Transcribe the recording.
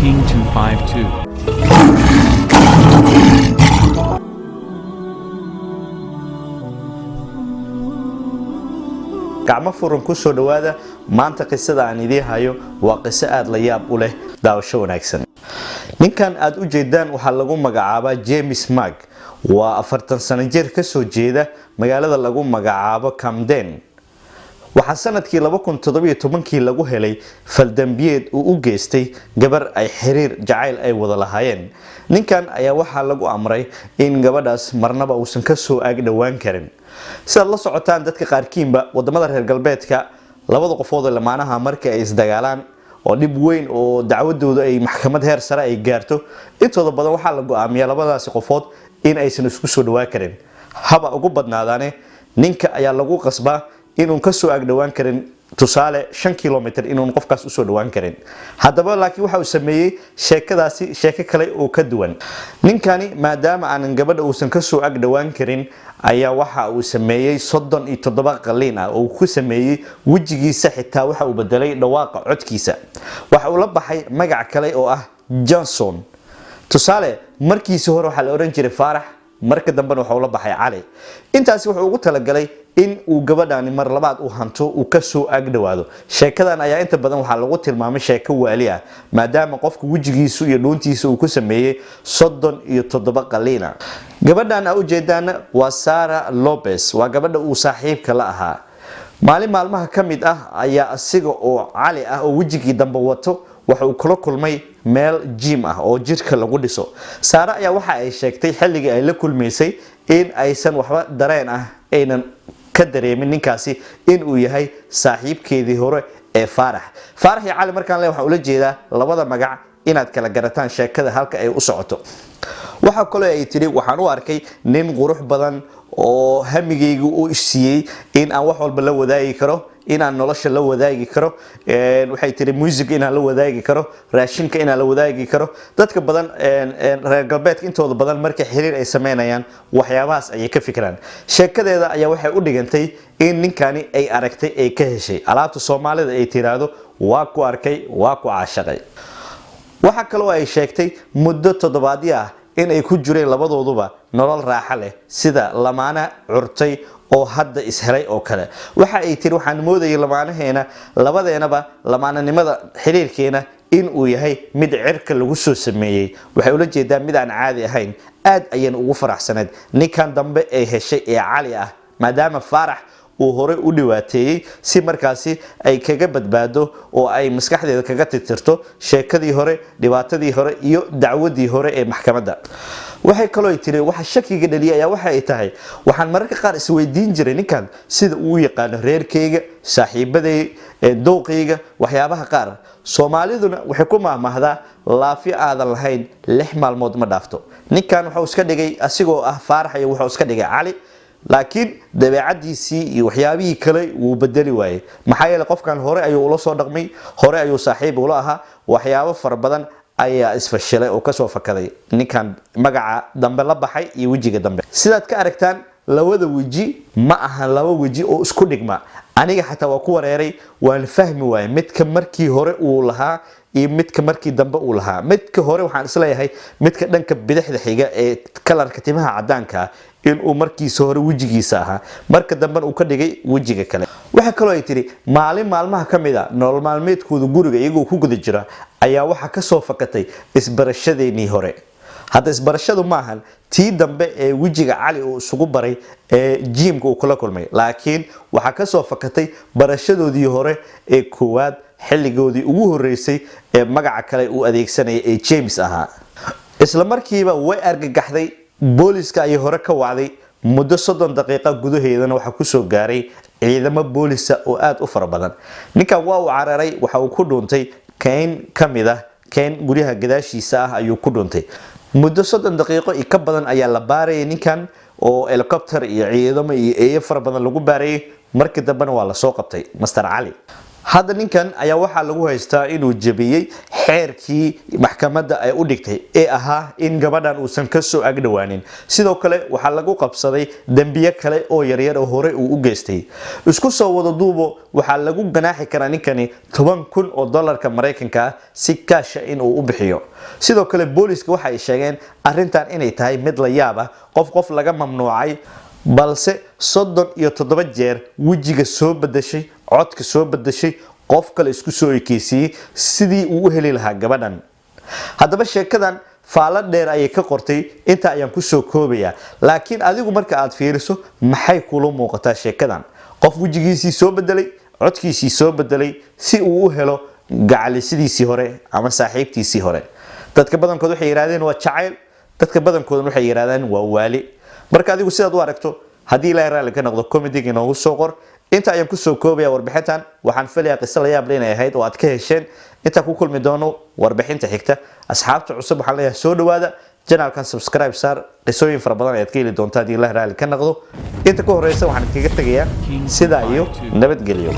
18252. gacmo furan ku soo dhawaada maanta qisada aan idin hayo waa qiso aad la yaab u leh daawasho wanaagsan ninkan aad u jeedaan waxa lagu magacaabaa Jaceeyl waa 40 sano jir ka soo jeeda magaalada lagu magacaabo Camden waxa sanadkii 2017 lagu helay faldambiyeed uu u geystay gabar ay xiriir jacayl ay wada lahaayeen ninkan ayaa waxa lagu amray in gabadhaas marnaba uusan ka soo ag dhawaan karin sida la socotaan dadka qaarkiinba wadamada reer galbeedka labada qofood ee lamaanaha markay ay isdagaalaan oo dib weyn oo dacwadooda ay maxkamad heer sare ay gaarto intooda badan waxa la go'aamiyaa labadaas qofood in aysan isku soo dhawaan karin haba ugu badnaadaane ninka ayaa lagu qasbaa inuu ka soo ag dhawaan karin tusaale 5 kilomitir inuu qofkaas u soo dhawaan karin hadaba laakiin waxa uu sameeyay sheekadaasi sheeko kale oo ka duwan ninkani maadaama aan gabadha uusan ka soo ag dhawaan karin ayaa waxa uu sameeyay 37 qaliin ah oo ku sameeyay wajigiisa xitaa waxa uu bedelay dhawaaqa codkiisa waxa uu la baxay magac kale oo ah Johnson tusaale markiisa hore waxa la oran jiray Faarax marka dambe waxa uu la baxay Cali intaas wuxuu ugu talagalay in uu gabadhaani mar labaad u hanto uu ka soo ag dhawaado sheekadan ayaa inta badan waxa lagu tilmaamay sheeko waali ah maadaama qofku wajigiisu iyo dhuuntiisa uu ku sameeyay 37 qaliin gabadhan u jeedana waa Sarah Lopez waa gabadha uu saaxiibka la ahaa maalmaha kamid ah ayaa asiga oo Cali ah oo wajigii dambe wato waxa uu kula kulmay meel gym ah oo jirka lagu dhiso Sarah ayaa waxa ay sheegtay xilliga ay la kulmaysay in aysan waxba dareen ah aynan ka dareemin ninkaasi in uu yahay saaxiibkeedii hore ee Faarax iyo Cali markaan leeyahay waxa uu la jeedaa labada magac inaad kala garataan sheekada halka ay u socoto waxa kale ay tiri waxaan u arkay nin qurux badan oo hamigeygu uu isiyay in aan wax walba la wadaagi karo in aan nolosha la wadaagi karo waxay tiri music in aan la wadaagi karo raashinka in aan la wadaagi karo dadka badan reer galbeedka intooda badan markay xiriir ay sameynayaan waxyaabahaas ay ka fikiraan sheekadeeda ayaa waxay u dhigantay in ninkani ay aragtay ay ka heshay alaabta Soomaalida ay tiraado waa ku arkay waa ku caashaqay waxa kale oo ay sheegtay muddo toddobaadyo ah in ay ku jireen labadooduba nolol raaxo leh sida lamaana curtay oo hadda ishelay oo kale waxa ay tiri waxaan moodayay lamaanaheena labadeenaba lamaananimada xiriirkeena in uu yahay mid cirka lagu soo sameeyay waxay ula jeedaa mid aan caadi ahayn aad ayaan ugu faraxsanayd ninkan dambe ay heshay ee Cali ah maadaama Faarax uu hore u dhawaateeyay si markaasi ay kaga badbaado oo ay maskaxdeeda kaga tirtirto sheekadii hore dhibaatadii hore iyo dacwadii hore ee maxkamadda waxay kale oo tiri waxa shakiga dhaliyay ayaa waxa ay tahay waxaan mararka qaar isweydiin jiray ninkan sida uu yaqaan reerkeyga saaxiibaday dooqeyga waxyaabaha qaar Soomaaliduna waxay ku maahmaahdaa laafi aadan lahayn 6 maalmood ma dhaafto ninkan waxa uu iska dhigay asigoo ah Faarax iyo waxa uu iska dhigay Cali laakiin dabeecadiisii iyo waxyaabihii kale uu bedeli waayay maxaa yeelay qofkan hore ayuu ula soo dhaqmay hore ayuu saaxiib ula ahaa waxyaabo far badan ayaa isfashalay oo ka soo fakaday ninkan magaca dambe la baxay iyo wajiga dambe sidaad ka aragtaan labada waji ma aha laba waji oo isku dhigma aniga xataa waa ku wareeray waan fahmi waayay midka markii hore uu lahaa iyo midka markii dambe uu lahaa midka hore waxaan isleeyahay midka dhanka bidixda xiga ee kalarka timaha cadaanka in uu markiisa hore wajigiisa ahaa marka dambe uu ka dhigay wajiga kale waxa kale oo ay tiri maalmaha kamida nolol maalmeedkooda guriga iyagoo ku guda jira ayaa waxa ka soo fakatay isbarashadeeni hore hada isbarashadu ma ahan tii dambe ee wajiga Cali oo isugu baray ee gymka uu kula kulmay laakiin waxa ka soo fakatay barashadoodii hore ee koowaad xilligoodii ugu horeysay ee magaca kale uu adeegsanayay ee James ahaa isla markiiba way argagaxday booliska ay hore ka wacday muddo 30 daqiiqo gudaheedana waxa ku soo gaaray ciidamo boolisa oo aad u fara badan ninkan waa uu cararay waxa uu ku dhuuntay kayn kamida kayn guriga gadaashiisa ah ayuu ku dhuuntay muddo 30 daqiiqo ka badan ayaa la baarayay ninkan oo helicopter iyo ciidamo iyo fara badan lagu baarayay markii dambena waa la soo qabtay Master Cali hadda ninkan ayaa waxa lagu haystaa inuu jabiyay xeerkii maxkamadda ay u dhigtay ee ahaa in gabadhan uusan ka soo agdhawaanin. sidoo kale waxaa lagu qabsaday dambiye kale oo yaryar oo hore uu u geystay. isku soo wada duubo waxaa lagu ganaaxi karaa ninkani $10,000 Mareykanka ah si kaash in uu u bixiyo. sidoo kale booliska waxa ay sheegeen arrintan inay tahay mid la yaab ah, qof laga mamnuucay balse 37 jeer wajiga soo bedeshay, codka soo bedeshay, qof kale isku soo ekeysiyay sidii uu u heli lahaa gabadhan. haddaba sheekadan faala dheer ayay ka qortay, inta ayaan ku soo koobaya. laakiin adigu marka aad fiiriso maxay kula muuqataa sheekadan? qof wajigiisii soo bedelay, codkiisii soo bedelay si uu u helo gacalisidiisii hore ama saaxiibtiisii hore. dadka badankood waxay yiraahdeen waa Jaceeyl, dadka badankood waxay yiraahdeen waa waali. marka adigu sidaad u aragto, haddii ilaahay raali ka noqdo comedy-ga inoogu soo qor. inta ayaan ku soo koobaya warbixintan. waxaan filayaa qiso la yaab leh inay ahayd oo aad ka hesheen. inta ku kulmi doono warbixinta xigta. asxaabta cusub waxaan leeyahay soo dhawaada, channelkan subscribe saar, qisooyin fara badan ayaad ka heli doontaa haddii ilaahay raali ka noqdo. inta ka horeysa waxaan kaga tegayaa sidaa iyo nabadgelyo.